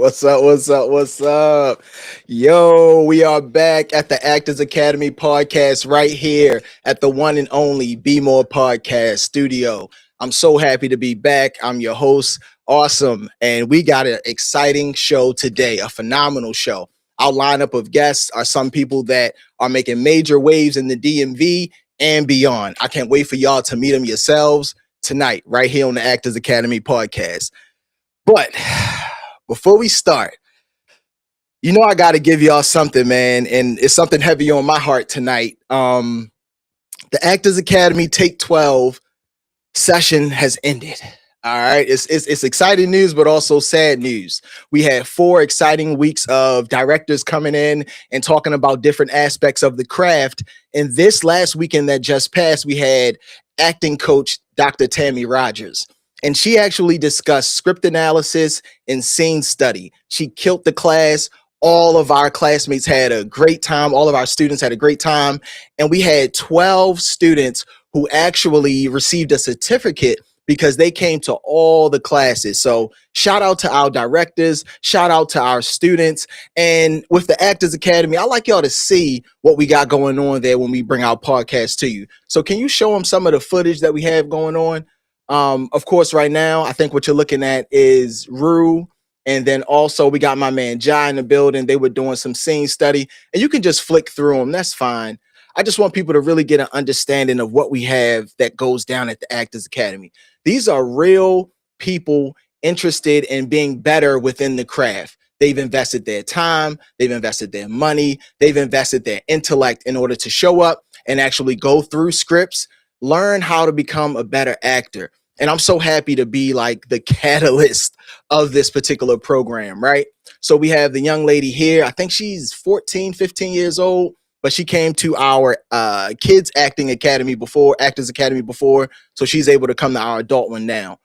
What's up? What's up? What's up? Yo, we are back at the Actors Academy podcast right here at the one and only Be More Podcast Studio. I'm so happy to be back. I'm your host, Awsim, and we got an exciting show today, a phenomenal show. Our lineup of guests are some people that are making major waves in the DMV and beyond. I can't wait for y'all to meet them yourselves tonight, right here on the Actors Academy podcast. But before we start, I got to give y'all something, man, and it's something heavy on my heart tonight. The Actors Academy Take 12 session has ended. All right, it's exciting news, but also sad news. We had 4 exciting weeks of directors coming in and talking about different aspects of the craft. And this last weekend that just passed, we had acting coach Dr. Tammy Rogers. And she actually discussed script analysis and scene study. She killed the class. All of our classmates had a great time. All of our students had a great time. And we had 12 students who actually received a certificate because they came to all the classes. So shout out to our directors, shout out to our students. And with the Actors Academy, I like y'all to see what we got going on there when we bring our podcast to you. So can you show them some of the footage that we have going on? Of course, right now, I think what you're looking at is Rue. And then also we got my man Jai in the building. They were doing some scene study, and you can just flick through them. That's fine. I just want people to really get an understanding of what we have that goes down at the Actors Academy. These are real people interested in being better within the craft. They've invested their time, they've invested their money, they've invested their intellect in order to show up and actually go through scripts, learn how to become a better actor. And I'm so happy to be like the catalyst of this particular program, right? So we have the young lady here. I think she's 14, 15 years old, but she came to our kids acting academy before, Actors Academy before. So she's able to come to our adult one now.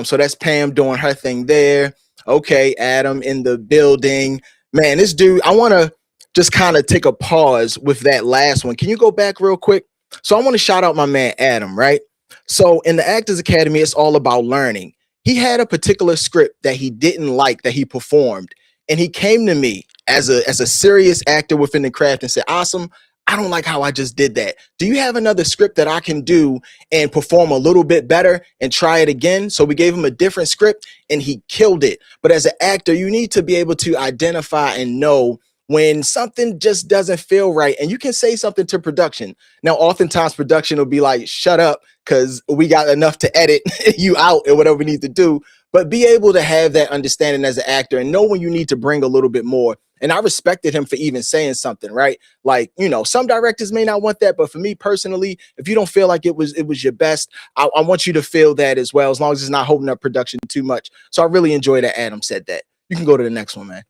So that's Pam doing her thing there. Okay, Adam in the building. Man, this dude, I want to just kind of take a pause with that last one. Can you go back real quick? So I want to shout out my man, Adam, right? So in the Actors Academy, it's all about learning. He had a particular script that he didn't like that he performed. And he came to me as a serious actor within the craft and said, Awsim, I don't like how I just did that. Do you have another script that I can do and perform a little bit better and try it again? So we gave him a different script and he killed it. But as an actor, you need to be able to identify and know when something just doesn't feel right, and you can say something to production. Now, oftentimes production will be like, shut up, because we got enough to edit you out and whatever we need to do. But be able to have that understanding as an actor and know when you need to bring a little bit more. And I respected him for even saying something, right? Like, some directors may not want that, but for me personally, if you don't feel like it was your best, I want you to feel that as well, as long as it's not holding up production too much. So I really enjoy that Adam said that. You can go to the next one, man.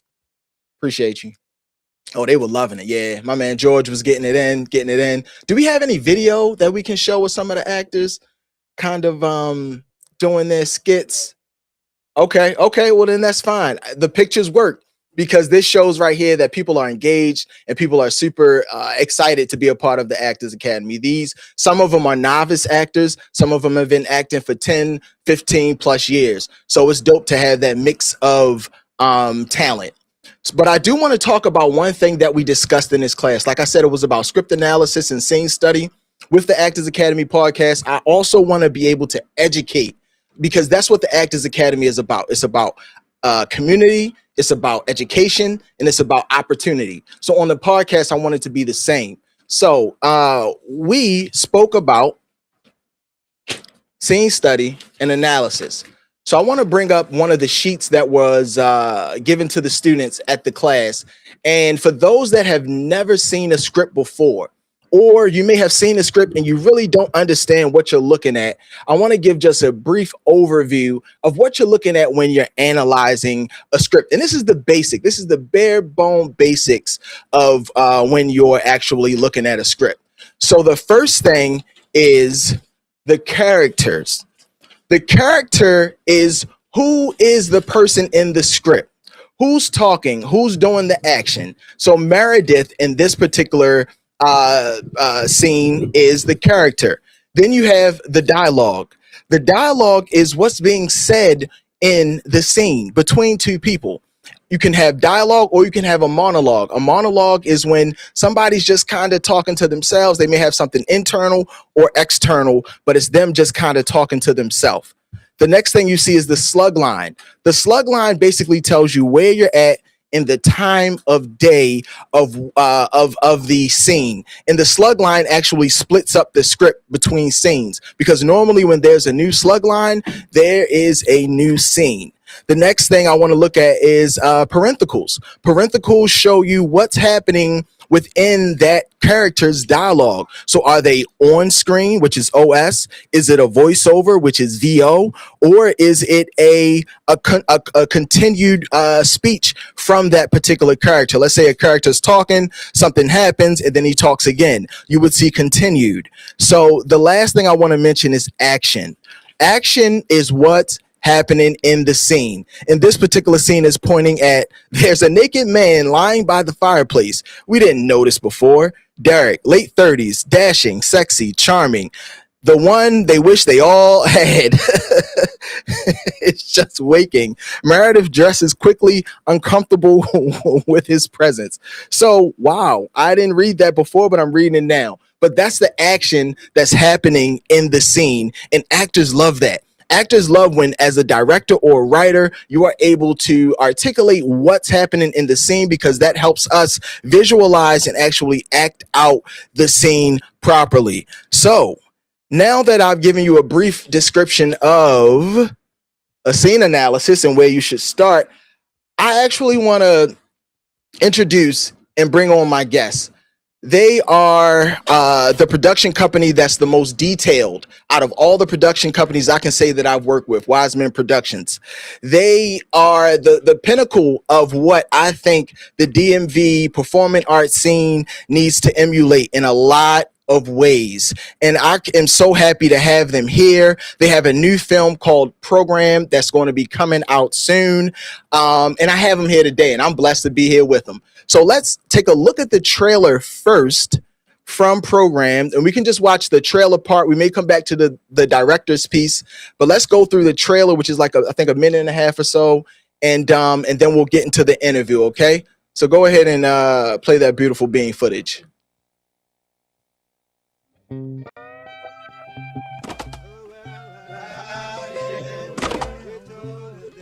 Appreciate you. Oh, they were loving it. Yeah, my man George was getting it in. Do we have any video that we can show with some of the actors kind of doing their skits? Okay, well then that's fine. The pictures work because this shows right here that people are engaged and people are super excited to be a part of the Actors Academy. Some of them are novice actors. Some of them have been acting for 10, 15 plus years. So it's dope to have that mix of talent. But I do want to talk about one thing that we discussed in this class. Like I said, it was about script analysis and scene study. With the Actors Academy podcast, I also want to be able to educate, because that's what the Actors Academy is about. It's about community, it's about education, and it's about opportunity. So on the podcast, I want it to be the same. So we spoke about scene study and analysis. So I want to bring up one of the sheets that was given to the students at the class. And for those that have never seen a script before, or you may have seen a script and you really don't understand what you're looking at, I want to give just a brief overview of what you're looking at when you're analyzing a script. And this is the basic. This is the bare bone basics of when you're actually looking at a script. So the first thing is the characters. The character is who is the person in the script, who's talking, who's doing the action. So Meredith in this particular scene is the character. Then you have the dialogue. The dialogue is what's being said in the scene between two people. you can have dialogue or you can have a monologue. A monologue is when somebody's just kind of talking to themselves. They may have something internal or external, but it's them just kind of talking to themselves. The next thing you see is the slug line. The slug line basically tells you where you're at in the time of day of the scene. And the slug line actually splits up the script between scenes, because normally when there's a new slug line, there is a new scene. The next thing I want to look at is parentheticals. Parentheticals show you what's happening within that character's dialogue. So are they on screen, which is OS? Is it a voiceover, which is VO? Or is it a continued speech from that particular character? Let's say a character's talking, something happens, and then he talks again. You would see continued. So the last thing I want to mention is action. Action is what's happening in the scene. And this particular scene is pointing at, there's a naked man lying by the fireplace. We didn't notice before. Derek, late 30s, dashing, sexy, charming. The one they wish they all had. It's just waking. Meredith dresses quickly, uncomfortable with his presence. So, wow, I didn't read that before, but I'm reading it now. But that's the action that's happening in the scene, and actors love that. Actors love when, as a director or a writer, you are able to articulate what's happening in the scene, because that helps us visualize and actually act out the scene properly. So now that I've given you a brief description of a scene analysis and where you should start, I actually want to introduce and bring on my guests. They are the production company that's the most detailed out of all the production companies I can say that I've worked with, Wiseman Productions. They are the pinnacle of what I think the DMV performing arts scene needs to emulate in a lot of ways. And I am so happy to have them here. They have a new film called Program that's going to be coming out soon. And I have them here today, and I'm blessed to be here with them. So let's take a look at the trailer first from Program, and we can just watch the trailer part. We may come back to the director's piece, but let's go through the trailer, which is like I think a minute and a half or so, and then we'll get into the interview. Okay, so go ahead and play that beautiful being footage.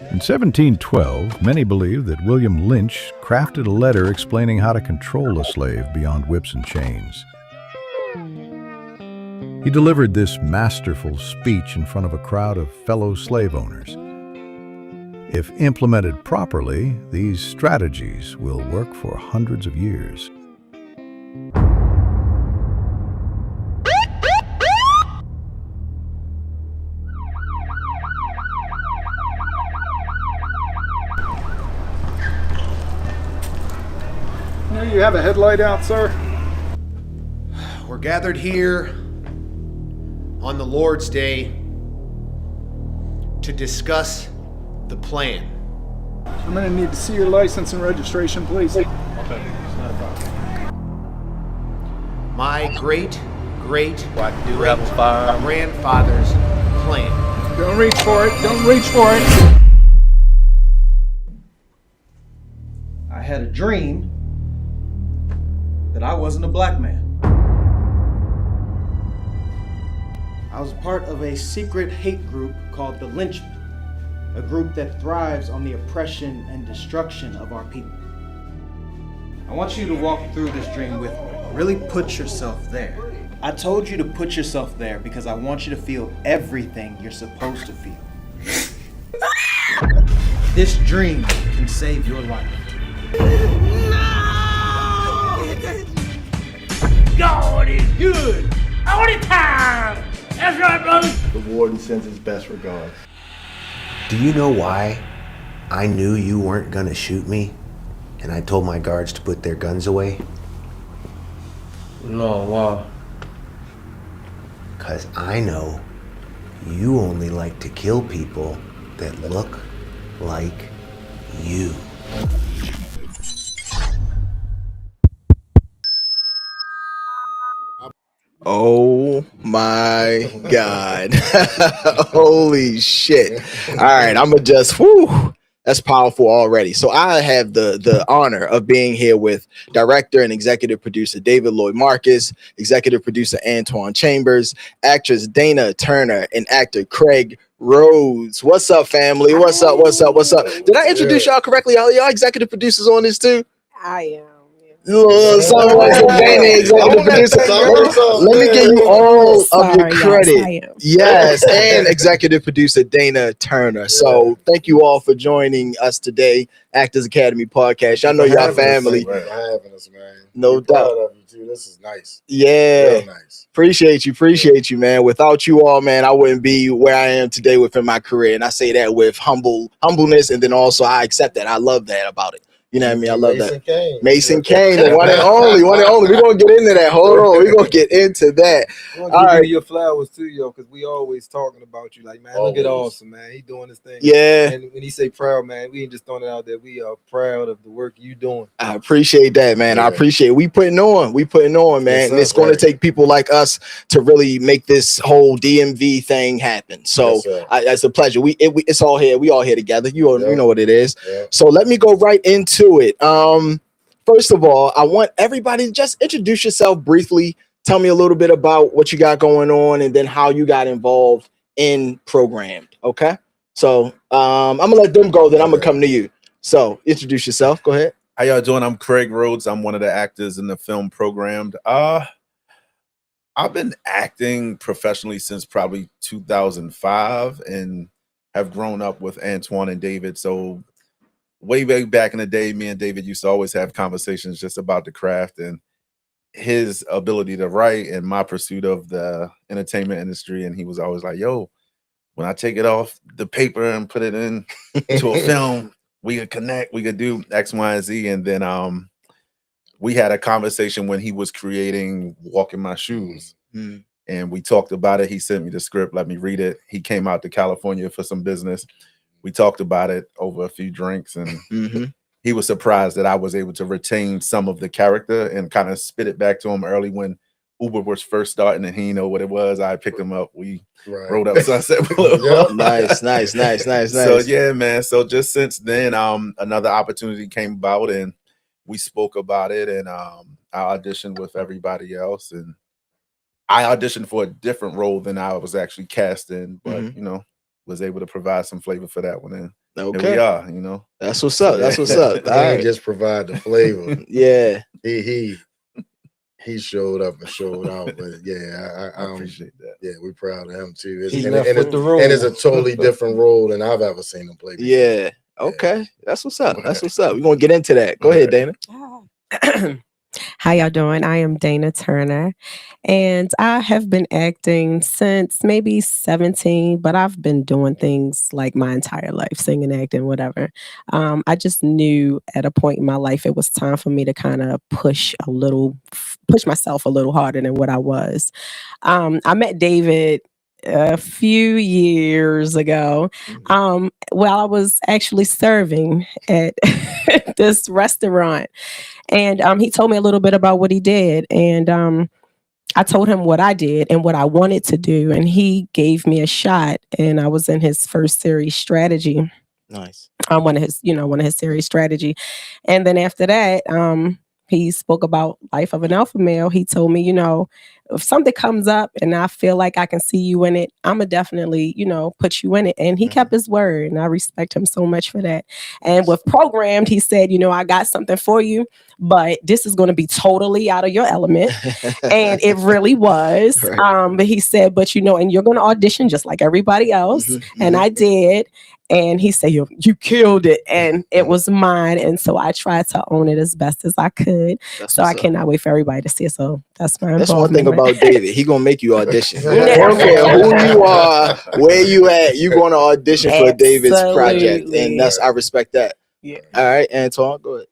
In 1712, many believe that William Lynch crafted a letter explaining how to control a slave beyond whips and chains. He delivered this masterful speech in front of a crowd of fellow slave owners. If implemented properly, these strategies will work for hundreds of years. You have a headlight out, sir? We're gathered here on the Lord's Day to discuss the plan. I'm going to need to see your license and registration, please. My great-great-grandfather's plan. Don't reach for it. Don't reach for it. I had a dream that I wasn't a black man. I was part of a secret hate group called the Lynchmen, a group that thrives on the oppression and destruction of our people. I want you to walk through this dream with me. Really put yourself there. I told you to put yourself there because I want you to feel everything you're supposed to feel. This dream can save your life. God is good all the time. That's right, brother. The warden sends his best regards. Do you know why I knew you weren't gonna shoot me and I told my guards to put their guns away? No, why? 'Cause I know you only like to kill people that look like you. Oh my God. Holy shit. All right, I'm gonna just, whew, That's powerful already. So I have the honor of being here with director and executive producer David Lloyd Marcus, executive producer Antwan Chambers, actress Dana Turner, and actor Craig Rhodes. What's up, family? What's up? What's up? What's up? Did I introduce y'all correctly? Y'all executive producers on this too? I am. Someone said Dana, executive producer. Let me give you all of your credit. Yes, I am. Yes, and executive producer Dana Turner. So thank you all for joining us today, Actors Academy podcast. Y'all know y'all family. For having us, man. No We're doubt. proud of you too. This is nice. Yeah. Real nice. Appreciate you, man. Without you all, man, I wouldn't be where I am today within my career. And I say that with humbleness, and then also I accept that. I love that about it. You know what I mean? I love Mason that. Kane. Mason Kane, the one and only. We're gonna get into that. Hold on, we're gonna get into that. I want to give you your flowers too, yo, because we always talking about you. Like, man, look at Awsim, man. He doing his thing. Yeah. And when he say proud, man, we ain't just throwing it out there. We are proud of the work you doing. I appreciate that, man. Yeah. I appreciate it. We putting on, man. Yes, And it's sir, going right. to take people like us to really make this whole DMV thing happen. So Yes, sir. it's a pleasure. It's all here. We all here together. You Yeah. know what it is. Yeah. So let me go right into it. First of all, I want everybody to just introduce yourself briefly. Tell me a little bit about what you got going on, and then how you got involved in Programmed. Okay. So I'm gonna let them go. Then I'm gonna come to you. So introduce yourself. Go ahead. How y'all doing? I'm Craig Rhodes. I'm one of the actors in the film Programmed. I've been acting professionally since probably 2005 and have grown up with Antwan and David. So way back in the day, me and David used to always have conversations just about the craft and his ability to write and my pursuit of the entertainment industry. And he was always like, yo, when I take it off the paper and put it into a film, we could connect, we could do X, Y, and Z. And then we had a conversation when he was creating Walk in My Shoes. Mm. And we talked about it. He sent me the script, let me read it. He came out to California for some business. We talked about it over a few drinks, and he was surprised that I was able to retain some of the character and kind of spit it back to him early when Uber was first starting and he didn't know what it was. I picked him up. We rode up Sunset Boulevard. Nice. So yeah, man. So just since then, another opportunity came about and we spoke about it, and I auditioned with everybody else, and I auditioned for a different role than I was actually cast in, but you know, was able to provide some flavor for that one. And here we are, you know. That's what's up. That's what's up. He ain't just provide the flavor. Yeah. He showed up and showed out. But yeah, I appreciate that. Yeah, we're proud of him too. He left with the role. And it's a totally different role than I've ever seen him play before. Yeah. Okay. That's what's up. That's what's up. We're gonna get into that. Go ahead, Dana. How y'all doing? I am Dana Turner, and I have been acting since maybe 17, but I've been doing things like my entire life, singing, acting, whatever. I just knew at a point in my life it was time for me to kind of push myself a little harder than what I was. I met David a few years ago while I was actually serving at this restaurant. And he told me a little bit about what he did. And I told him what I did and what I wanted to do. And he gave me a shot. And I was in his first series strategy. Nice. One of his series strategy. And then after that, he spoke about Life of an Alpha Male. He told me, if something comes up and I feel like I can see you in it, I'm going to definitely, put you in it. And he kept his word, and I respect him so much for that. And with Programmed, he said, I got something for you, but this is going to be totally out of your element. And it really was. Right. But he said, and you're going to audition just like everybody else. And I did. And he said, you killed it. And it was mine. And so I tried to own it as best as I could. So I cannot wait for everybody to see it. So that's my That's one thing about David. He going to make you audition. I don't care who you are, where you at, you going to audition for David's project. And I respect that. Yeah. All right, Antwan, go ahead.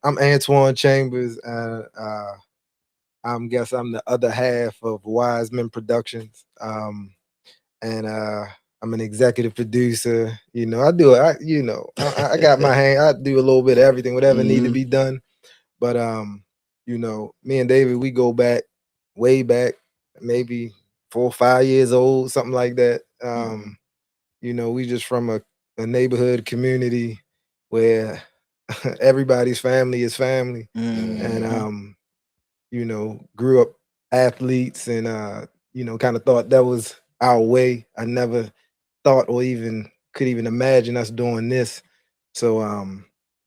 I'm Antwan Chambers. I'm the other half of Wise Men Productions. I'm an executive producer. I got my hand. I do a little bit of everything, whatever need to be done. But me and David, we go back, way back, maybe 4 or 5 years old, something like that. We just from a a neighborhood community where everybody's family is family, and you know, grew up athletes, and you know, kind of thought that was our way. I never thought or even could even imagine us doing this. So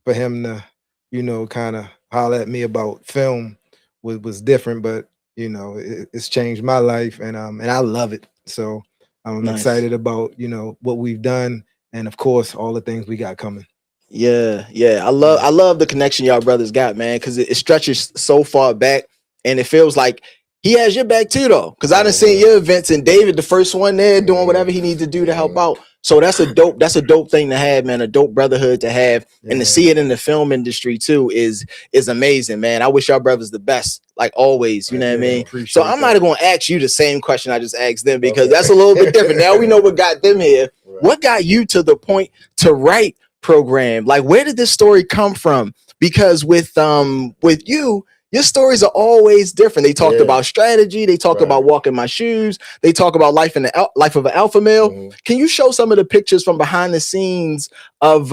for him to, you know, kind of holler at me about film was different, but you know, it's changed my life, and I love it. So I'm Nice. excited about, you know, what we've done, and of course all the things we got coming. Yeah, I love the connection y'all brothers got, man, because it stretches so far back, and it feels like he has your back too, though. Because I done seen your events, and David, the first one there, doing whatever he needs to do to help out. So that's a dope thing to have, man. A dope brotherhood to have, and to see it in the film industry too is amazing, man. I wish y'all brothers the best, like always. You know what I mean? So I'm not going to ask you the same question I just asked them, because that's a little bit different. Now we know what got them here. What got you to the point to write Program? Like, where did this story come from? Because with you, your stories are always different. They talked about strategy, they talked about walking my shoes, they talk about life in the life of an alpha male. Can you show some of the pictures from behind the scenes of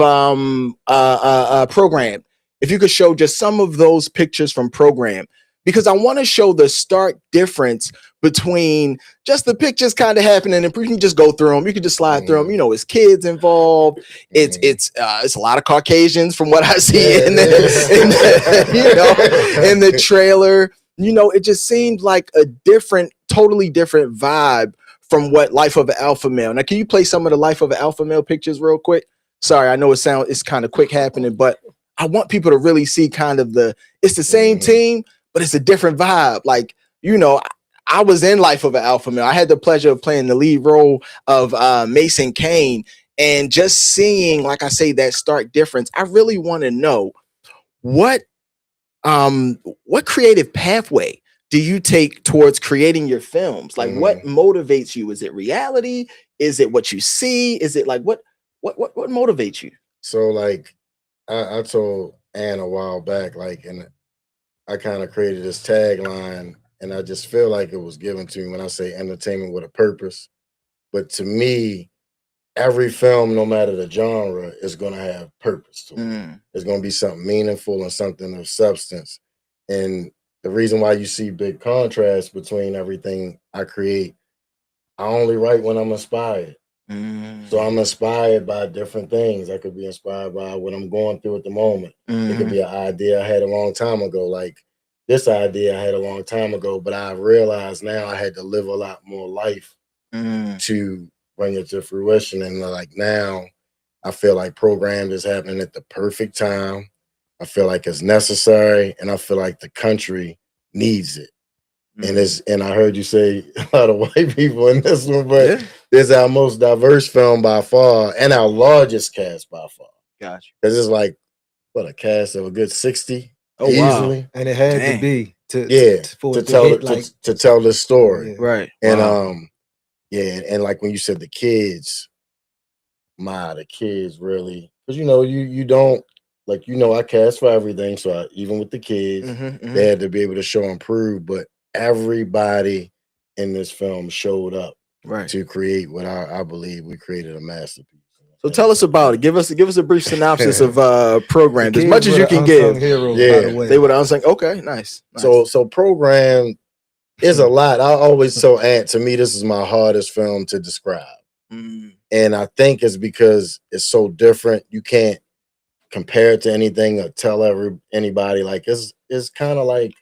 Program? If you could show just some of those pictures from Program, because I want to show the stark difference between just the pictures kind of happening, and you can just go through them, you can just slide through them. You know, it's kids involved. It's a lot of Caucasians from what I see in the you know, in the trailer. You know, it just seemed like a totally different vibe from what Life of an Alpha Male. Now, can you play some of the Life of an Alpha Male pictures real quick? Sorry, I know it's kind of quick happening, but I want people to really see kind of it's the same team, but it's a different vibe. Like, you know, I was in Life of an Alpha Male. I had the pleasure of playing the lead role of Mason Kane, and just seeing, like I say, that stark difference. I really want to know what creative pathway do you take towards creating your films? Like, what motivates you? Is it reality? Is it what you see? Is it like what motivates you? So like I told Ann a while back, like, and I kind of created this tagline, and I just feel like it was given to me when I say entertainment with a purpose. But to me, every film, no matter the genre, is going to have purpose to it. It's going to be something meaningful and something of substance. And the reason why you see big contrast between everything I create, I only write when I'm inspired. So I'm inspired by different things. I could be inspired by what I'm going through at the moment. It could be an idea I had a long time ago, like this idea I had a long time ago, but I realized now I had to live a lot more life to bring it to fruition. And like now, I feel like Programmed is happening at the perfect time. I feel like it's necessary, and I feel like the country needs it. And I heard you say a lot of white people in this one, but it's our most diverse film by far, and our largest cast by far. Gotcha. Because it's like what, a cast of a good 60 easily, wow. And it had to be to tell the story, right? And and like when you said the kids really, because you don't, like, I cast for everything, so even with the kids, they had to be able to show and prove, but everybody in this film showed up to create what I believe we created a masterpiece. So tell us about it. Give us a brief synopsis of Programmed, as much as you can give. Heroes, by the way. They were the unsung. Okay, nice. So Programmed is a lot. I always tell Ant, to me, this is my hardest film to describe. And I think it's because it's so different. You can't compare it to anything or tell anybody. Like, it's kind of like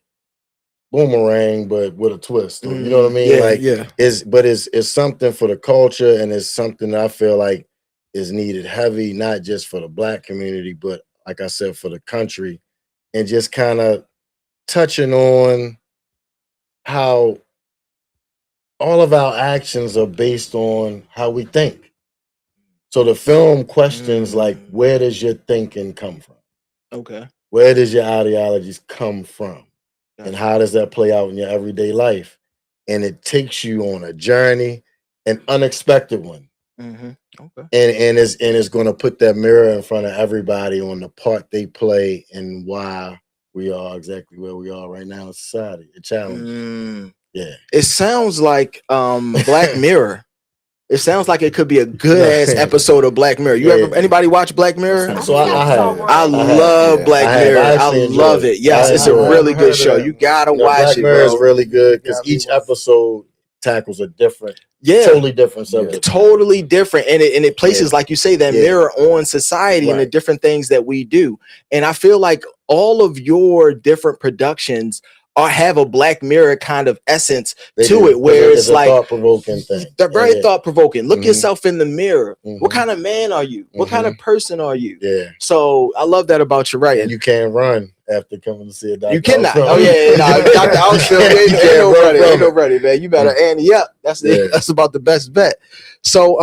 Boomerang, but with a twist. You know what I mean? It's something for the culture, and it's something that I feel like is needed heavy, not just for the Black community, but like I said, for the country, and just kind of touching on how all of our actions are based on how we think. So the film questions like, where does your thinking come from? Okay. Where does your ideologies come from? And how does that play out in your everyday life? And it takes you on a journey, an unexpected one. Okay. And it's going to put that mirror in front of everybody on the part they play and why we are exactly where we are right now in society. A challenge. Yeah. It sounds like Black Mirror. It sounds like it could be a good ass episode of Black Mirror. You ever anybody watch Black Mirror? So I have. I love Black Mirror. I love it. Yes, it's a really good show. You gotta watch Black it, Mirror is bro. really good because each episode tackles a different, Yeah, totally different subject. totally different, and it places like you say that mirror on society and the different things that we do. And I feel like all of your different productions have a Black Mirror kind of essence to it, where it's like thought-provoking thing. They're very thought-provoking. Look yourself in the mirror. What kind of man are you? What kind of person are you? Yeah. So I love that about you, right? And you can't run after coming to see a doctor. You cannot. Oh yeah, no, Dr. Awsim, ain't no running, man. You better ante up. That's about the best bet. So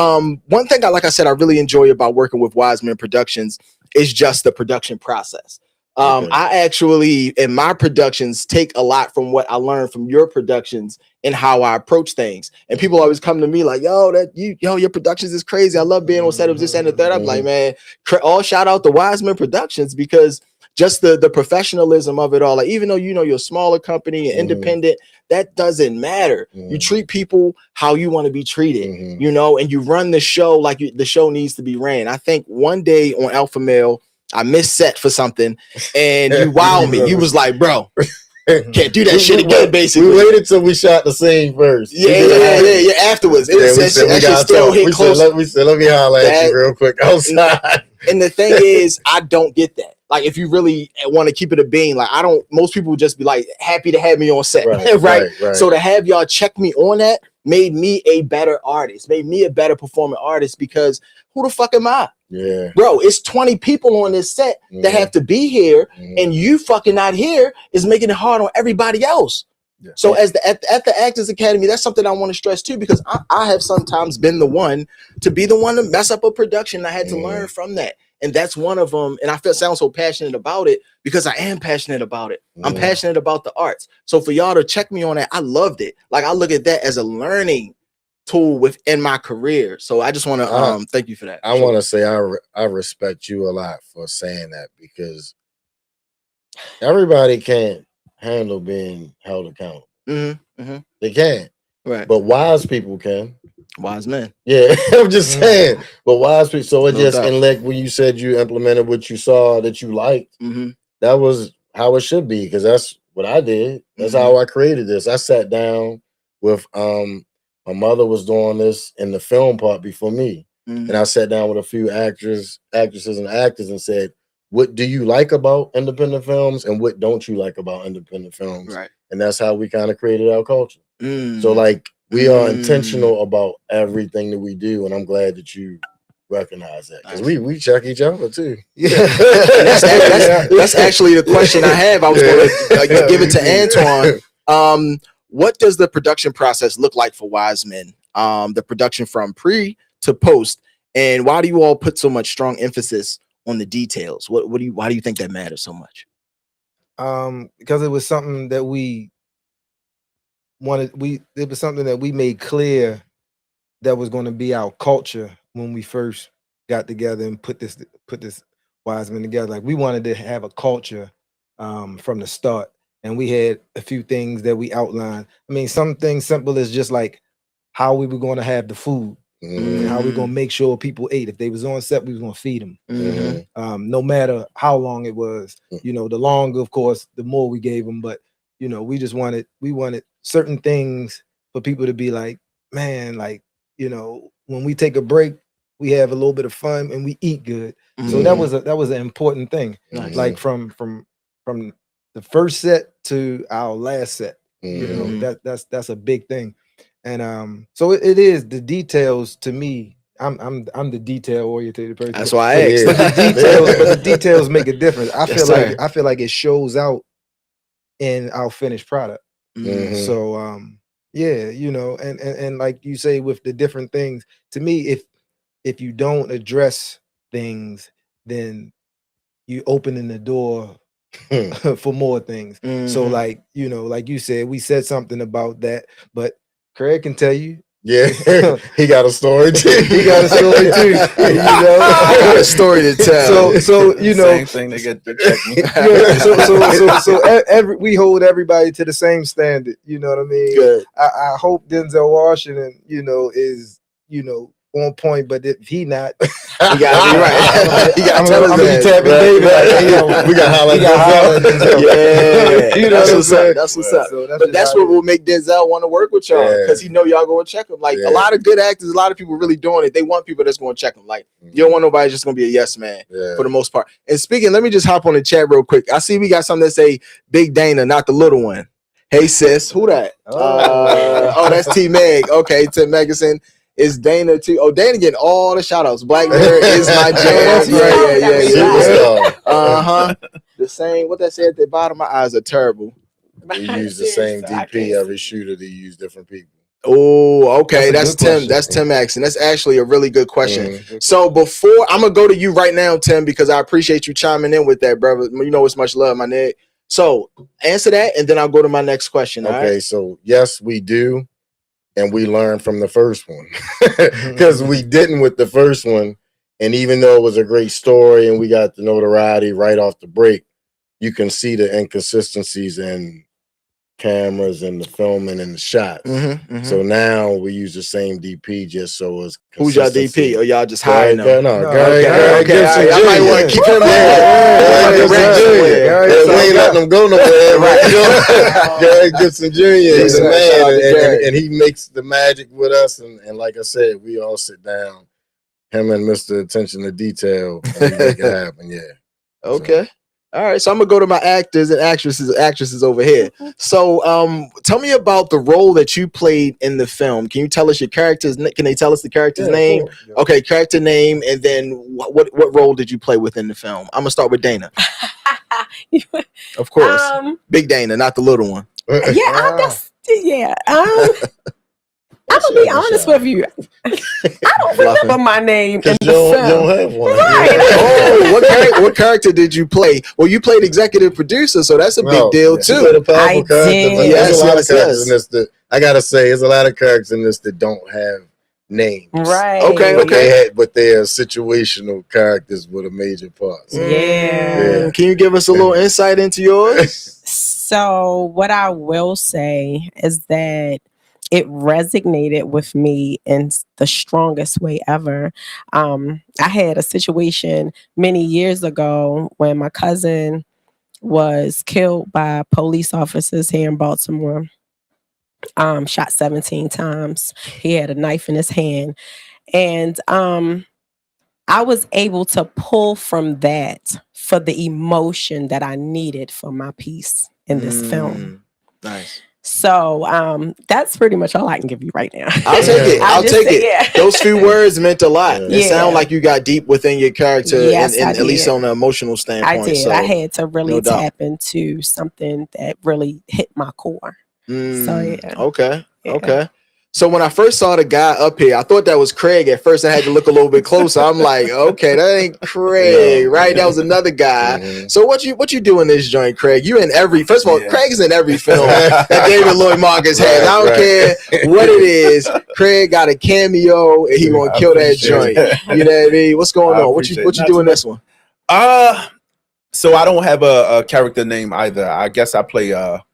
one thing like I said, I really enjoy about working with Wiseman Productions is just the production process. I actually, in my productions, take a lot from what I learned from your productions and how I approach things. And people always come to me like, yo, your productions is crazy. I love being on setups, this and the third. I'm like, man, all shout out to Wiseman Productions, because just the professionalism of it all. Like, even though you're a smaller company and independent, that doesn't matter. You treat people how you want to be treated, and you run the show like the show needs to be ran. I think one day on Alpha Male, I missed set for something, and you wowed me. You was like, bro, can't do that shit again, basically. We waited till we shot the scene first. Yeah. Afterwards. That shit still hit close. We said, let me holler at you real quick outside. And the thing is, I don't get that. Like, if you really want to keep it a bean, like, most people would just be like, happy to have me on set, right? So to have y'all check me on that made me a better artist, made me a better performing artist, because who the fuck am I? Yeah, bro, it's 20 people on this set that have to be here, and you fucking not here is making it hard on everybody else. So at the Actors Academy, that's something I want to stress too, because I have sometimes been the one to mess up a production. I had to learn from that. And that's one of them. And I sound so passionate about it because I am passionate about it. I'm passionate about the arts. So for y'all to check me on that, I loved it. Like, I look at that as a learning tool within my career. So I just want to thank you for that. I want to say I respect you a lot for saying that, because everybody can't handle being held accountable. They can't. Right. But wise people can. Wise men. Yeah, I'm just saying. But wise people. So and like when you said you implemented what you saw that you liked, that was how it should be, because that's what I did. That's how I created this. I sat down with my mother was doing this in the film part before me. And I sat down with a few actresses and actors and said, what do you like about independent films and what don't you like about independent films? Right. And that's how we kind of created our culture. So like, we are intentional about everything that we do, and I'm glad that you recognize that, because we check each other too. That's actually the question I have. I was going to give it to Antwan. What does the production process look like for Wiseman? The production from pre to post, and why do you all put so much strong emphasis on the details? Why do you think that matters so much? Because it was something that we wanted. It was something that we made clear that was going to be our culture when we first got together and put this Wiseman together. Like, we wanted to have a culture from the start, and we had a few things that we outlined. I mean, something simple as just like how we were going to have the food, and how we were going to make sure people ate. If they was on set, we was going to feed them, no matter how long it was. The longer, of course, the more we gave them. But we just wanted certain things for people to be like, man, like, when we take a break, we have a little bit of fun and we eat good. So that was an important thing. Like from the first set to our last set, that's a big thing. And so it is the details. To me, I'm the detail oriented person. That's why I asked. But the details make a difference. I feel like it shows out in our finished product. So and like you say, with the different things, to me, if you don't address things, then you opening the door for more things. So like you said, we said something about that, but Craig can tell you. Yeah, he got a story too. He got a story too. I got a story to tell. So same thing. They get to check me. We hold everybody to the same standard. You know what I mean? Good. I hope Denzel Washington, is you know, on point, but if he not, you gotta be right. You gotta tell us I'm that. gonna be tapping David like, hey, yo, we got holler at Denzel. Yeah, you know that's what I'm what's up. saying? That's what's up. So But that's what will make Denzel want to work with y'all, because he know y'all go and check him. Like a lot of good actors, a lot of people really doing it. They want people that's going to check them. Like you don't want nobody just going to be a yes man for the most part. And speaking, let me just hop on the chat real quick. I see we got something that say Big Dana, not the little one. Hey sis, who that? Oh, that's T Meg. Okay, Tim Megason. Is Dana too? Oh, Dana getting all the shout outs. Black Mirror is my jam. Yeah. Uh-huh. The same, what that said at the bottom, my eyes are terrible. They use the same DP every shooter. They use different people. Oh, okay. That's Tim. Question. That's Tim Axon. That's actually a really good question. So before I'm gonna go to you right now, Tim, because I appreciate you chiming in with that, brother. You know it's much love, my nigga. So answer that, and then I'll go to my next question. Okay, so yes, we do. And we learned from the first one because we didn't with the first one. And even though it was a great story and we got the notoriety right off the break, you can see the inconsistencies in cameras and the filming and the shots. So now we use the same DP just so it's who's y'all DP? Or y'all just hiring them? Gary Gibson. I might want to keep him We ain't letting them go nowhere. Gary Gibson Jr. is a man, and he makes the magic with us. And like I said, we all sit down, him and Mr. Attention to Detail, and we make it happen. Yeah. Okay. All right, so I'm gonna go to my actors and actresses over here. So, tell me about the role that you played in the film. Can you tell us your character's? Can they tell us the character's name? Okay, character name, and then what role did you play within the film? I'm gonna start with Dana. Of course, Big Dana, not the little one. I'm gonna be honest with you. I don't remember my name in the film. You don't have one. Right. Oh, what character did you play? Well, you played executive producer, so that's a big deal too. You played a powerful character, but there's a lot of characters in this that I gotta say, there's a lot of characters in this that don't have names. Right. Okay. But they are situational characters with a major part. So, yeah. Can you give us a little insight into yours? So what I will say is that it resonated with me in the strongest way ever. I had a situation many years ago when my cousin was killed by police officers here in Baltimore. Shot 17 times. He had a knife in his hand. And I was able to pull from that for the emotion that I needed for my piece in this film. Nice. So that's pretty much all I can give you right now. I'll take it. I'll take it. Yeah. Those few words meant a lot. It sounded like you got deep within your character, and at least on the emotional standpoint. I did. So, I had to really tap into something that really hit my core. So yeah. Okay. So when I first saw the guy up here, I thought that was Craig. At first, I had to look a little bit closer. I'm like, okay, that ain't Craig, right? That was another guy. So what you do in this joint, Craig? You in every? First of all, Craig is in every film that David Lloyd Marcus has. I don't care what it is. Craig got a cameo, and he gonna kill that joint. You know what I mean? What's going on? What you do in this one? So I don't have a character name either. I guess I play a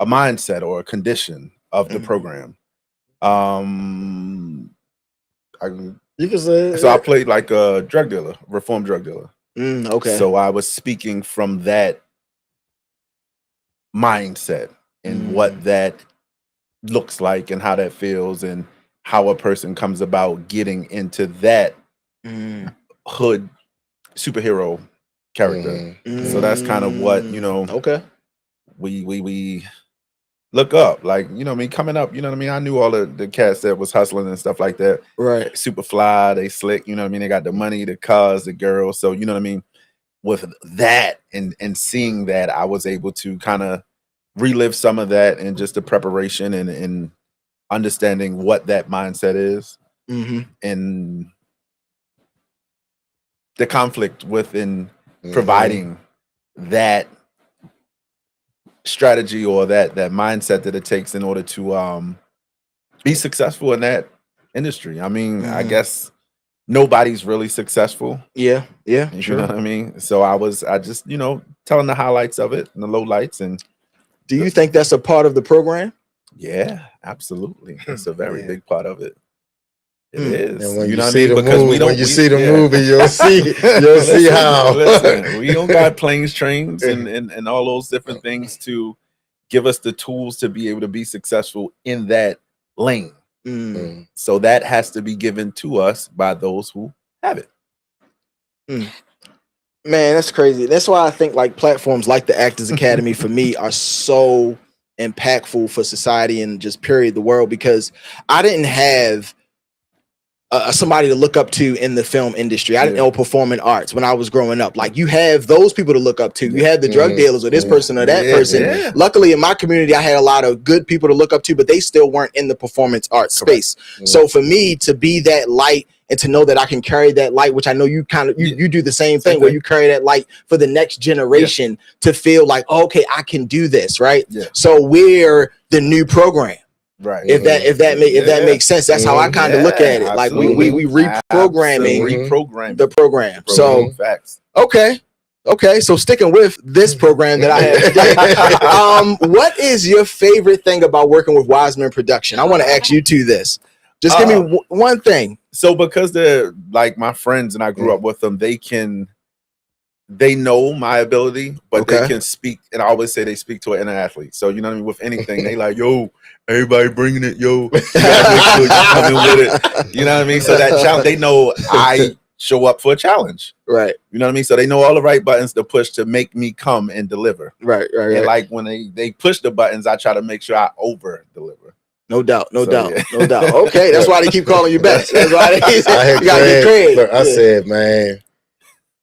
mindset or a condition of the program. You can say so I played like a drug dealer, reformed drug dealer. Okay. So I was speaking from that mindset and what that looks like and how that feels and how a person comes about getting into that hood superhero character. So that's kind of what, we look up, like, you know what I mean, coming up, you know what I mean? I knew all the cats that was hustling and stuff like that. Right. Super fly, they slick, you know what I mean? They got the money, the cars, the girls. So, you know what I mean? With that and seeing that, I was able to kind of relive some of that and just the preparation and understanding what that mindset is and the conflict within providing that strategy or that mindset that it takes in order to be successful in that industry. I mean, I guess nobody's really successful. Yeah, you know what I mean? So I just, telling the highlights of it and the lowlights. And do you think that's a part of the program? Yeah, absolutely. It's a very big part of it. It is. And when you you know what I see mean? the Because movie, when you see the movie, you'll see how. Listen, we don't got planes, trains, and all those different things to give us the tools to be able to be successful in that lane. So that has to be given to us by those who have it. Man, that's crazy. That's why I think like platforms like the Actors Academy for me are so impactful for society and just period the world, because I didn't have somebody to look up to in the film industry. I didn't know performing arts when I was growing up. Like, you have those people to look up to. You have the drug dealers or this person or that person. Luckily in my community, I had a lot of good people to look up to, but they still weren't in the performance arts space. So for me to be that light and to know that I can carry that light, which I know you kind of, you do the same thing where you carry that light for the next generation to feel like, oh, okay, I can do this. Right. So we're the new program. Right. If that makes sense, that's how I kind of look at it. Like we reprogramming the program. So facts. Okay. So sticking with this program that I have today, what is your favorite thing about working with Wiseman Production? I want to ask you two this. Just give me one thing. So because they're like my friends and I grew up with them, they know my ability, but they can speak. And I always say they speak to an inner athlete. So, you know what I mean? With anything, they like, yo, everybody bringing it, yo. You gotta make sure you come in with it. You know what I mean? So that challenge, they know I show up for a challenge. Right. You know what I mean? So they know all the right buttons to push to make me come and deliver. Right. And like when they push the buttons, I try to make sure I over deliver. No doubt. Okay, that's why they keep calling you best. That's why you gotta get credit. Look, I said, man,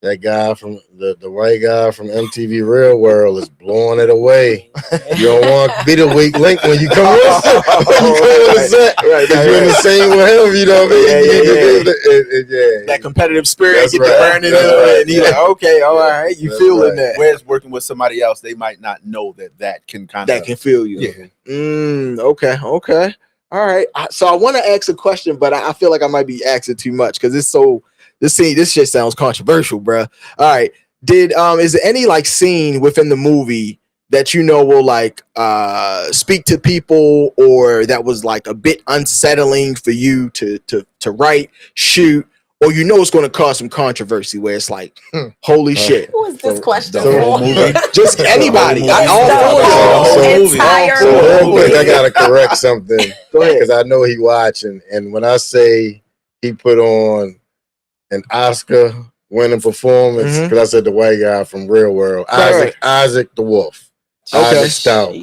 that guy from the white guy from MTV Real World is blowing it away. You don't want to be the weak link when you come on the set. Right, you're in the same with him. You know what I mean? That competitive spirit, get right. the burning and you're like, okay, all right, you feeling that. Whereas working with somebody else, they might not know that can kind of that can feel you. Yeah. Okay. All right. So I want to ask a question, but I feel like I might be asking too much because it's so. This shit sounds controversial, bro. All right. Is there any like scene within the movie that you know will like speak to people, or that was like a bit unsettling for you to write, shoot, or you know it's going to cause some controversy where it's like, holy shit. Who is this question The whole movie? Just anybody. I gotta correct something. Go ahead. Because I know he watching, and when I say he put on an Oscar-winning performance, because I said the white guy from Real World, Isaac the Wolf, Isaac Stout.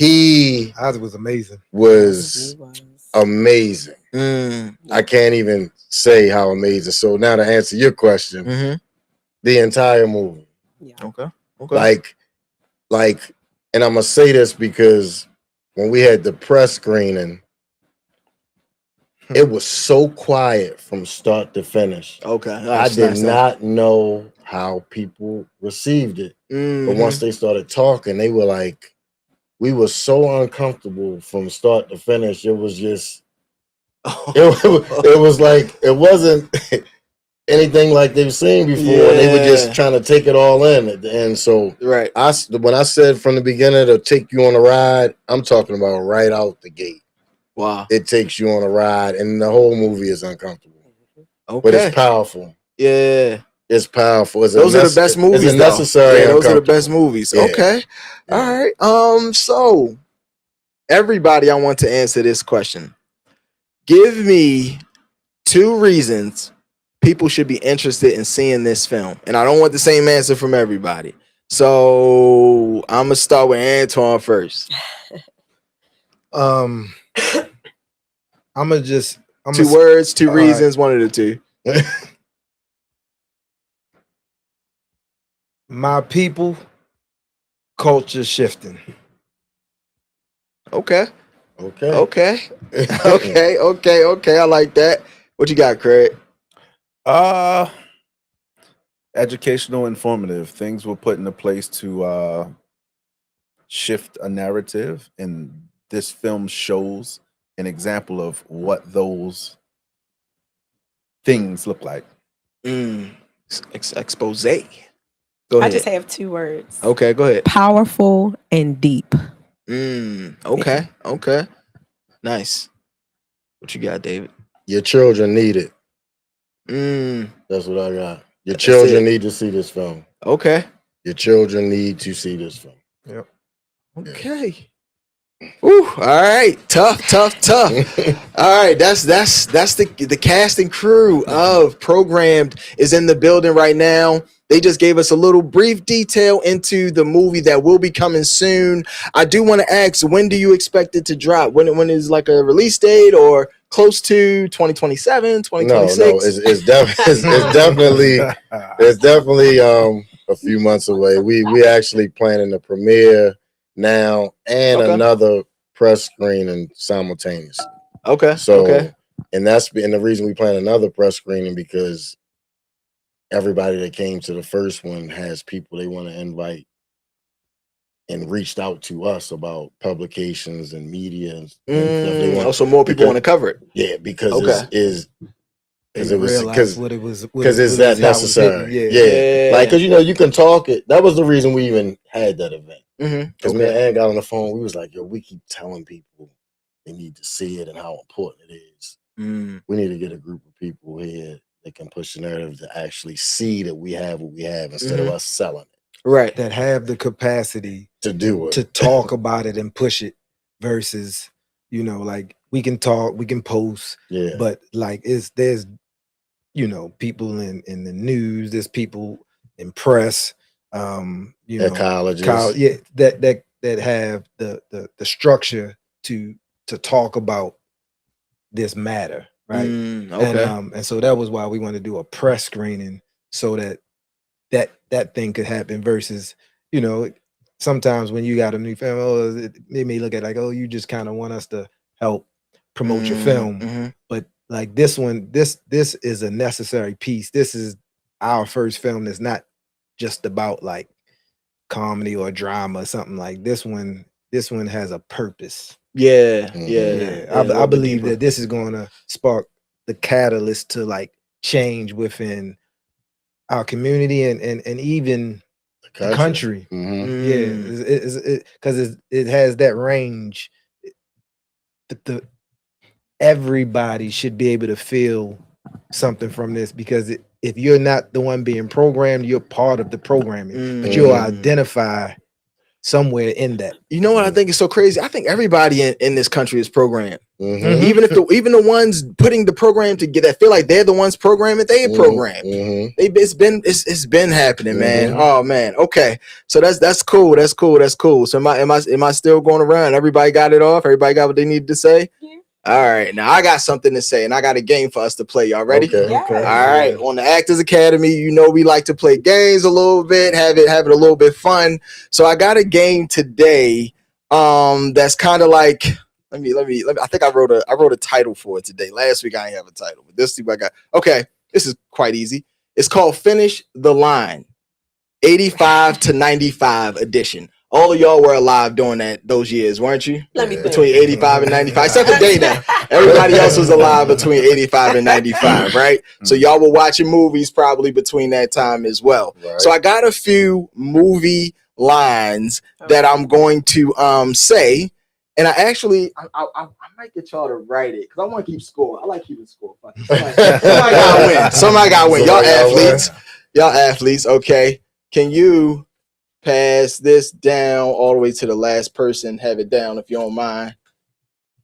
Isaac was amazing. Was amazing. I can't even say how amazing. So now to answer your question, the entire movie. Yeah. Okay. Like, and I'm gonna say this because when we had the press screening, it was so quiet from start to finish. Okay. I did not know how people received it. But once they started talking, they were like, we were so uncomfortable from start to finish. It was just, it was like, it wasn't anything like they've seen before. Yeah. They were just trying to take it all in. And so when I said from the beginning to take you on a ride, I'm talking about right out the gate. Wow. It takes you on a ride, and the whole movie is uncomfortable. Okay. But it's powerful. Yeah. It's powerful. Those are the best movies. It's necessary. Yeah, those are the best movies. Yeah. Okay. Yeah. All right. So everybody, I want to answer this question. Give me 2 reasons people should be interested in seeing this film. And I don't want the same answer from everybody. So I'm gonna start with Antwan first. I'm 2 words, 2 reasons, one of the 2. My people, culture shifting. Okay. I like that. What you got, Craig? Educational, informative. Things were put into place to shift a narrative, and this film shows an example of what those things look like. Expose. Go ahead. I just have 2 words. Okay, go ahead. Powerful and deep. Okay. Nice. What you got, David? Your children need it. That's what I got. Your children need to see this film. Okay. Your children need to see this film. Yep. Okay. Ooh, all right. Tough. All right. That's the cast and crew of Programmed is in the building right now. They just gave us a little brief detail into the movie that will be coming soon. I do want to ask, when do you expect it to drop? When is like a release date or close to 2027, 2026? No, it's definitely a few months away. We actually planning the premiere now and another press screening simultaneously. Okay. So and the reason we plan another press screening because everybody that came to the first one has people they want to invite and reached out to us about publications and media and stuff. They want, also more people want to cover it. Yeah, because it's that necessary. Yeah. Like, because you can talk it. That was the reason we even had that event. Because me and Ann got on the phone. We was like, yo, we keep telling people they need to see it and how important it is. We need to get a group of people here that can push the narrative to actually see that we have what we have instead of us selling it. Right. That have the capacity to do it, to talk about it and push it versus, like we can talk, we can post, but like there's people in the news, there's people in press, colleges, that have the structure to talk about this matter, right? And so that was why we wanted to do a press screening so that thing could happen versus, sometimes when you got a new film, they may look at like, oh, you just kind of want us to help promote your film. But like this one, this is a necessary piece. This is our first film that's not just about like comedy or drama or something. Like this one has a purpose. I believe that this is going to spark the catalyst to like change within our community and even the country. Because it has that range. Everybody should be able to feel something from this because if you're not the one being programmed, you're part of the programming, but you'll identify somewhere in that. You know what I think is so crazy? I think everybody in this country is programmed. Even the ones putting the program together, I feel like they're the ones programming. They ain't programmed. It's been happening, man. Oh man. Okay. So that's cool. That's cool. So am I still going around? Everybody got it off? Everybody got what they needed to say? Yeah. All right. Now I got something to say and I got a game for us to play. Y'all ready? Okay. All right. On the Actors Academy, we like to play games a little bit, have it a little bit fun. So I got a game today. That's kind of like let me. I think I wrote a title for it today. Last week I didn't have a title, but this week I got. Okay, this is quite easy. It's called Finish the Line, 85 to 95 edition. All of y'all were alive during those years, weren't you? Between 85 and 95, except for Dana. Everybody else was alive between 85 and 95, right? So y'all were watching movies probably between that time as well. Right. So I got a few movie lines that I'm going to say, and I might get y'all to write it because I want to keep score. I like keeping score. Somebody gotta win. Somebody gotta win. Y'all athletes. Okay, can you pass this down all the way to the last person? Have it down if you don't mind.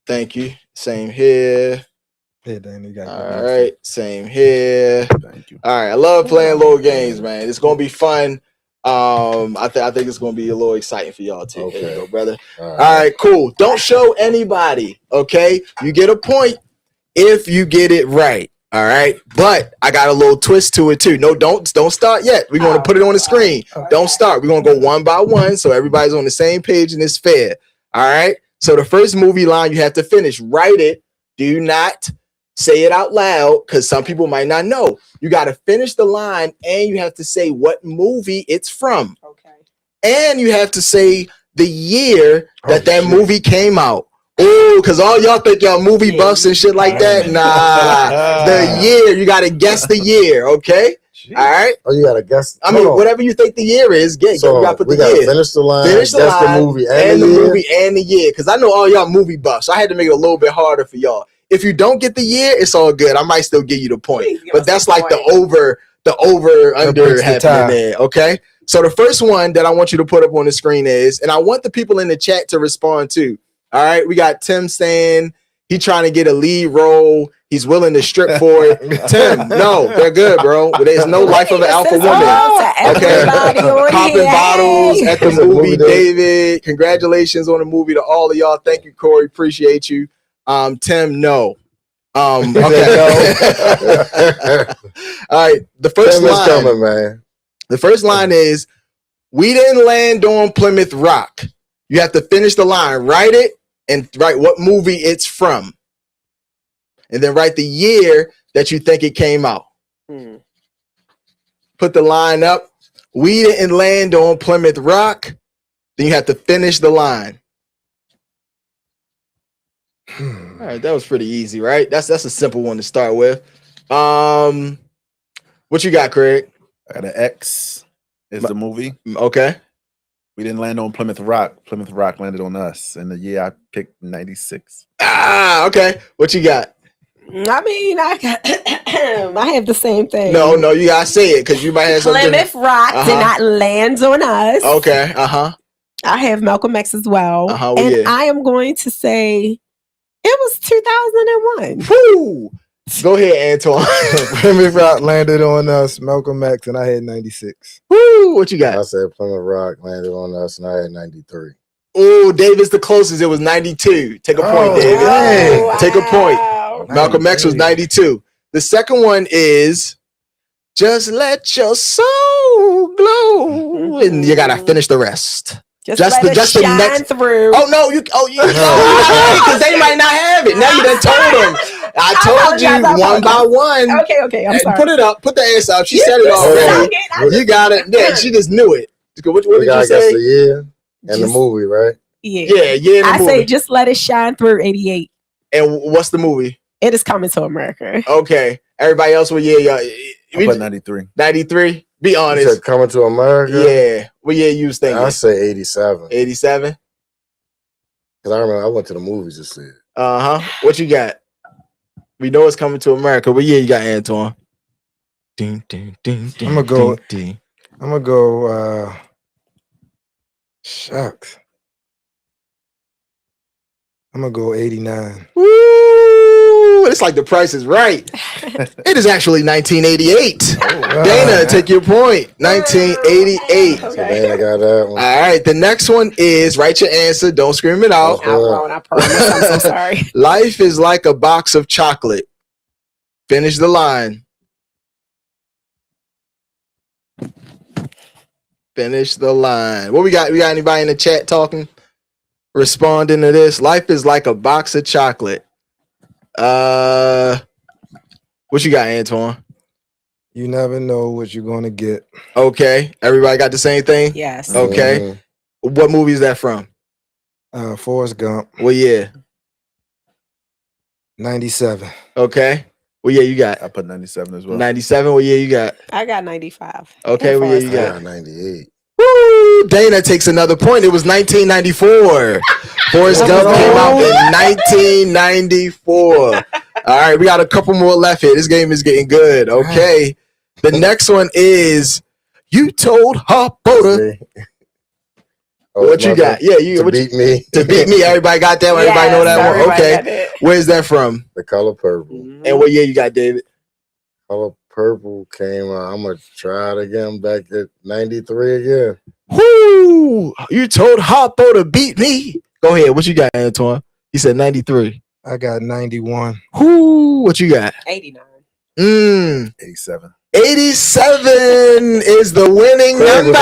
Thank you. Same here. All right, same here. Thank you. All right, I love playing little games, man. It's gonna be fun. I think it's gonna be a little exciting for y'all too. Okay. There you go, brother. All right, cool. Don't show anybody. Okay, you get a point if you get it right. All right, but I got a little twist to it too. No, don't start yet. We're gonna put it on the screen. Don't start. We're gonna go one by one so everybody's on the same page and it's fair. All right. So the first movie line you have to finish. Write it. Do not say it out loud because some people might not know. You got to finish the line and you have to say what movie it's from. Okay. And you have to say the year that movie came out. Oh, because all y'all think y'all movie buffs and shit like that. Nah, the year. You got to guess the year. Okay. Jeez. All right. Oh, you got to guess. I mean, whatever you think the year is, you got to put the year. Finish the line. Finish the movie and the year. Because I know all y'all movie buffs. So I had to make it a little bit harder for y'all. if you don't get the year, it's all good. I might still give you the point. But that's like the under happening there. Okay. So the first one that I want you to put up on the screen is, and I want the people in the chat to respond to. All right. We got Tim saying he trying to get a lead role. He's willing to strip for it. Tim, no, they're good, bro. There's no life of an alpha woman. Okay. Popping bottles at the movie, David. Congratulations on the movie to all of y'all. Thank you, Corey. Appreciate you. Tim, no. Okay, no. All right. The first line coming, man. The first line is, we didn't land on Plymouth Rock. You have to finish the line, write it, and write what movie it's from. And then write the year that you think it came out. Put the line up. We didn't land on Plymouth Rock. Then you have to finish the line. All right, that was pretty easy, right? That's a simple one to start with. What you got, Craig? I got an X is the movie. Okay. We didn't land on Plymouth Rock. Plymouth Rock landed on us. And the year I picked 96. Okay. What you got? I mean, I have the same thing. No, you gotta say it because you might have something. Plymouth Rock did not land on us. Okay. I have Malcolm X as well. And I am going to say it was 2001. Woo! Go ahead, Antwan. Plymouth Rock landed on us, Malcolm X, and I had 96. Woo! What you got? I said Plymouth Rock landed on us, and I had 93. Oh, David's the closest. It was 92. Take a point, David. Wow. Take a point. Malcolm X was 92. The second one is just let your soul glow, and you gotta finish the rest. Just let it shine through. Oh no, you because they might not have it. Now you done told them. I told you one by one. Okay. I'm sorry. Put it up. Put the ass up. She said it already. You got it. Yeah, she just knew it. What did you say? The year and the movie, right? Yeah. I say just let it shine through 88. And what's the movie? It is Coming to America. Okay. Everybody else, what year y'all? I put 93. 93? Be honest. You said Coming to America? Yeah. What year you was thinking? I say 87. 87? Because I remember I went to the movies to see it. What you got? We know it's Coming to America. What year you got, Antwan? I'm gonna go shucks. I'm gonna go 89. Woo! It's like the Price is Right. It is actually 1988. Dana, take your point. 1988. So Dana got that one. All right. The next one is write your answer. Don't scream it out. I won't. I promise. I'm so sorry. Life is like a box of chocolate. Finish the line. Finish the line. What we got? We got anybody in the chat talking? Responding to this. Life is like a box of chocolate. What you got, Antwan? You never know what you're gonna get. Okay. Everybody got the same thing? Yes. Okay. What movie is that from? Forrest Gump. What year? 97. Okay. What year you got? I put 97 as well. 97. What year you got? I got 95. Okay. What year you got? 98. Woo! Dana takes another point. It was 1994. Forrest Gump came out in 1994. All right, we got a couple more left here. This game is getting good. Okay. The next one is You Told Harpo what you got? Yeah, you to beat me. To beat me. Everybody got that one? Everybody know that one? Okay. Where's that from? The Color Purple. And what year you got, David? Color Purple came out. I'm gonna try it again back at 93 again. Whoo! You told Harpo to beat me. Go ahead. What you got, Antwan? He said 93. I got 91. Whoo! What you got? 89. 87. 87 is the winning number.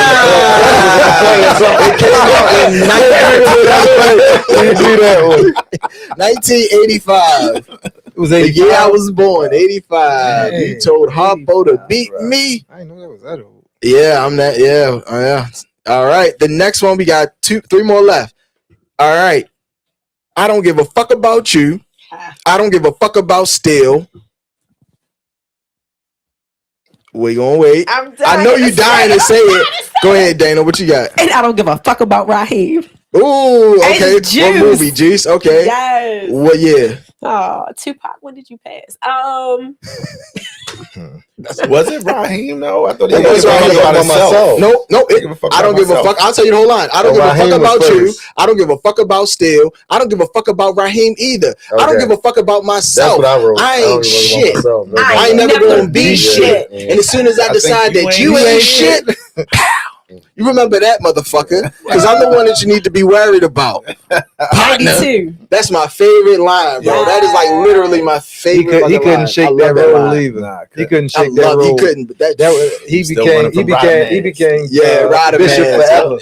It came out in 1985. It was the year I was born, 85. Hey, you told Harpo to beat me. I didn't know that was that old. Yeah, I'm that. Yeah, yeah. All right. The next one, we got 3 more left. All right. I don't give a fuck about you. I don't give a fuck about Steel. We gonna wait. I know you dying to say it. Go ahead, Dana. What you got? And I don't give a fuck about Raheem. Ooh, okay. What movie, Juice? Okay. Yes. What year? Oh, Tupac, when did you pass? Was it Raheem? No, I thought It was Raheem about about myself. Nope. I don't give a fuck. I'll tell you the whole line. I don't give a fuck about you. I don't give a fuck about Steele. I don't give a fuck about Raheem either. I don't give a fuck about myself. That's what I wrote. I ain't shit. I I ain't never gonna be shit. And as soon as I decide that you ain't shit, you remember that, motherfucker, because I'm the one that you need to be worried about. Partner. 92. That's my favorite line, bro. That is like literally my favorite. He couldn't line. shake I that love role line. either. He couldn't shake that He role. couldn't, but that he became Rider Bishop Man. forever.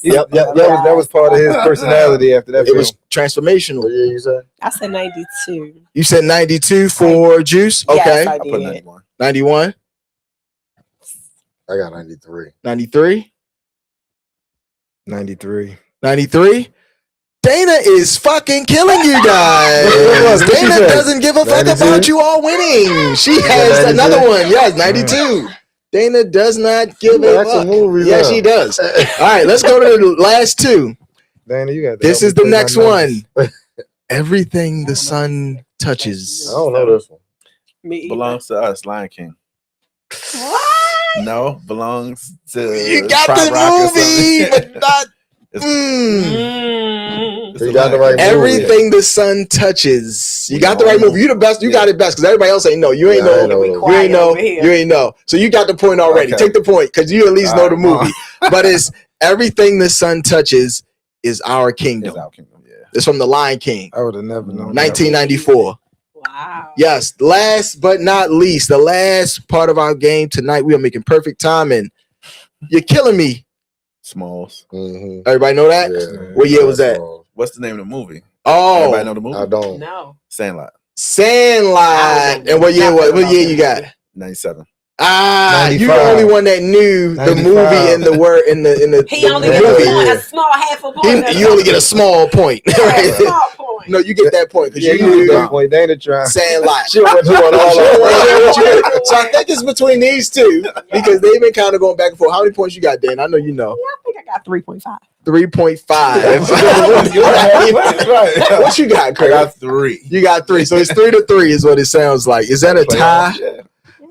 Yep. That was part of his personality after that. It was transformational. What year you said? I said 92. You said 92 for Juice? Okay. Yes, I put did. 91? I got 93. 93? 93. 93? Dana is fucking killing you guys. Dana doesn't give a fuck about you all winning. She has another one. Yes, 92. Dana does not give a fuck. Yes, she does. All right, let's go to the last two. Dana, you got this is the next one. Everything the sun touches. I don't know this one. Belongs to us, Lion King. What? No, belongs to You got Pride the Rock or movie, something. but not. You got the right Everything the sun touches. You got the right movie. You the best. You got it best because everybody else ain't know. You ain't know. You ain't know. You ain't know. So you got the point already. Okay. Take the point because you at least know the movie. But it's everything the sun touches is our kingdom. It's our kingdom. Yeah. It's from the Lion King. I would have never known. 1994. Wow. Yes. Last but not least, the last part of our game tonight. We are making perfect timing. You're killing me. Smalls. Mm-hmm. Everybody know that? Yeah. What year was that? What's the name of the movie? Oh, Everybody know the movie? I don't. No. Sandlot. Sandlot. And what year? What year you got? 97. Ah, 95. you're the only one that knew the 95. movie and the word in the. He only the gets movie. a point, a small half a point. You only get a small point. A small point. No, you get that point because Yeah, you you knew that point. Dana trying. Sandlot. She went on all that. So I think it's between these two because they've been kind of going back and forth. How many points you got, Dan? I know you know. Yeah, I think I got 3.5. 3.5. Right. What you got, I Craig? got 3. You got 3. So it's 3-3 is what it sounds like. Is that a tie? Yeah.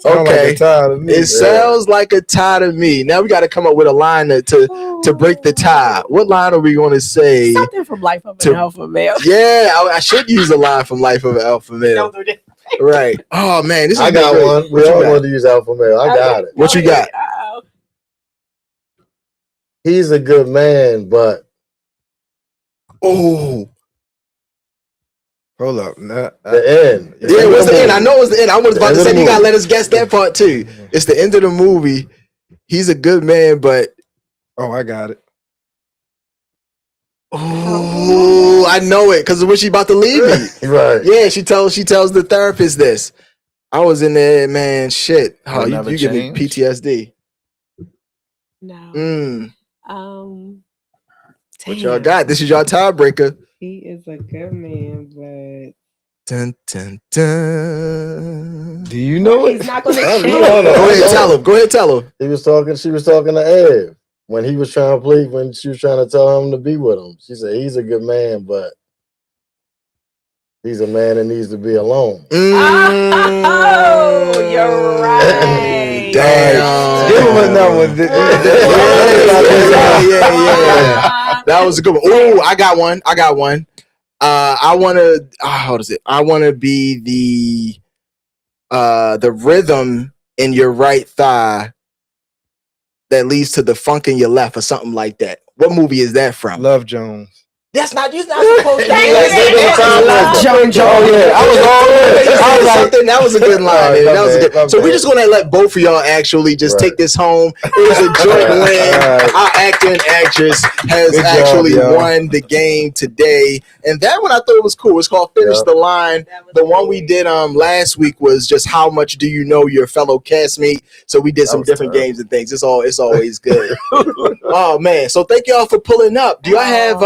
Okay. It Sounds like a tie to me. Now we got to come up with a line to break the tie. What line are we going to say? Something from Life of an Alpha Male. Yeah, I should use a line from Life of an Alpha Male. Don't do that. Right. Oh man, this is I got great. one. We all want to use Alpha Male. I got it. What you got? Uh-oh. He's a good man, but Oh, Hold up. the end. yeah. What's the end? I know it's the end. I was about to End of say the you gotta movie. let us guess that part too. It's the end of the movie. He's a good man, but Oh, I got it. oh, I know it because when she about to leave me. Right. Yeah, she tells the therapist this. I was in there, man. Shit. Oh, It'll you never give me change. PTSD. No. What y'all got? This is your tiebreaker. He is a good man, but Dun, dun, dun. Do you know he's it? not going to I change. don't know. Go ahead, tell him. Go ahead, tell him. She was talking to Ed when he was trying to plead, when she was trying to tell him to be with him. She said he's a good man, but he's a man that needs to be alone. Oh, you're right. Damn. Give him another one. Yeah. That was a good one. Oh, I got one. I want to. How does it? I want to be the rhythm in your right thigh that leads to the funk in your left, or something like that. What movie is that from? Love Jones. That's not. You're not supposed to. Love Jones. Oh yeah, I was all in. I was like- something. That was a good line. Right, That was a my good. bad. So we're just gonna let both of y'all actually just take this home. It was a joint win. Right. Our actor and actress has Good job, actually y'all. won the game today, and that one I thought was cool. It's called Finish the Line. The one we did last week was just how much do you know your fellow castmate. So we did some different games and things. It's always good. Oh man! So thank y'all for pulling up. Do y'all have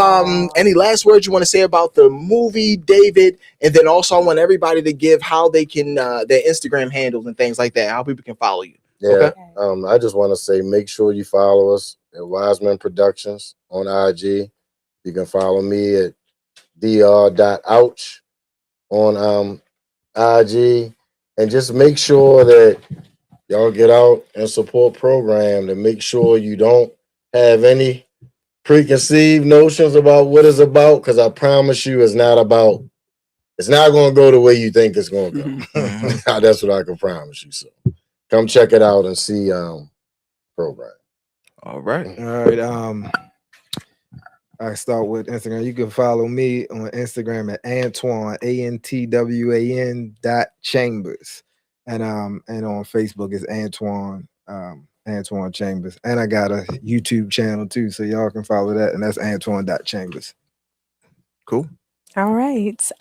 any last words you want to say about the movie, David? And then also I want everybody to give how they can their Instagram handles and things like that. How people can follow you. Yeah. Okay. I just want to say make sure you follow us at Wiseman Productions on IG. You can follow me at dr.ouch. on IG, and just make sure that y'all get out and support program, and make sure you don't have any preconceived notions about what it's about, because I promise you it's not going to go the way you think it's going to go. That's what I can promise you. So come check it out and see program. All right. I start with Instagram. You can follow me on Instagram at Antwan, ANTWAN.Chambers. And on Facebook is Antwan Chambers. And I got a YouTube channel too, so y'all can follow that. And that's Antwan.Chambers. Cool. All right.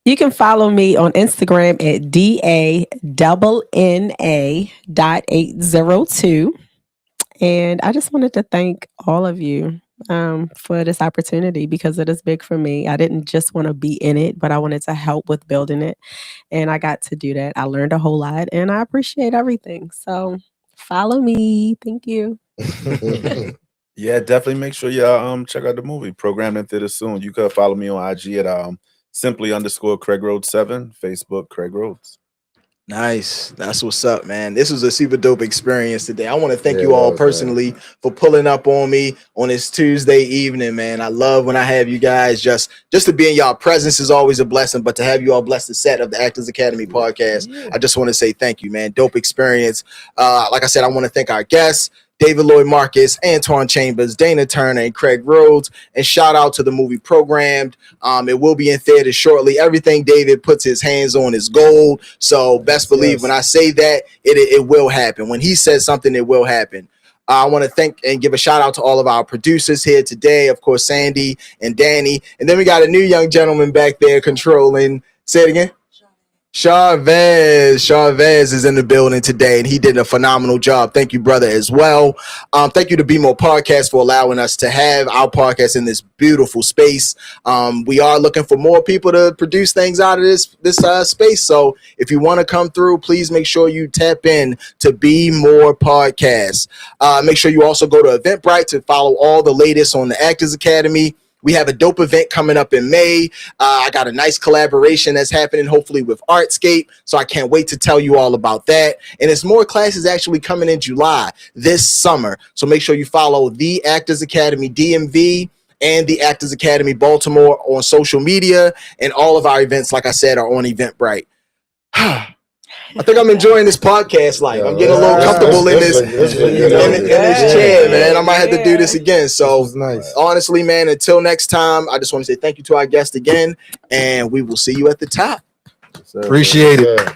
You can follow me on Instagram at DANNA.802. And I just wanted to thank all of you for this opportunity, because it is big for me. I didn't just want to be in it, but I wanted to help with building it. And I got to do that. I learned a whole lot, and I appreciate everything. So follow me. Thank you. Yeah, definitely make sure you check out the movie Programmed in Theater soon. You could follow me on IG at simply_Craig Rhodes 7, Facebook Craig Rhodes. Nice. That's what's up, man. This was a super dope experience today. I want to thank you all personally for pulling up on me on this Tuesday evening, man. I love when I have you guys. Just to be in y'all presence is always a blessing, but to have you all bless the set of the Actors Academy podcast, I just want to say thank you, man. Dope experience. Like I said, I want to thank our guests, David Lloyd Marcus, Antwan Chambers, Danna Turner, and Craig Rhodes. And shout out to the movie Programmed. It will be in theaters shortly. Everything David puts his hands on is gold. So best believe when I say that, it will happen. When he says something, it will happen. I want to thank and give a shout out to all of our producers here today. Of course, Sandy and Danny. And then we got a new young gentleman back there controlling. Say it again. Chavez is in the building today, and he did a phenomenal job. Thank you, brother, as well. Thank you to Be More Podcast for allowing us to have our podcast in this beautiful space. We are looking for more people to produce things out of this space. So if you want to come through, please make sure you tap in to Be More Podcast. Make sure you also go to Eventbrite to follow all the latest on the Actors Academy. We have a dope event coming up in May. I got a nice collaboration that's happening, hopefully with Artscape. So I can't wait to tell you all about that. And there's more classes actually coming in July this summer. So make sure you follow the Actors Academy DMV and the Actors Academy Baltimore on social media. And all of our events, like I said, are on Eventbrite. I think I'm enjoying this podcast life. I'm getting a little comfortable in this chair, man. I might have to do this again. So honestly, man, until next time, I just want to say thank you to our guest again, and we will see you at the top. Appreciate it.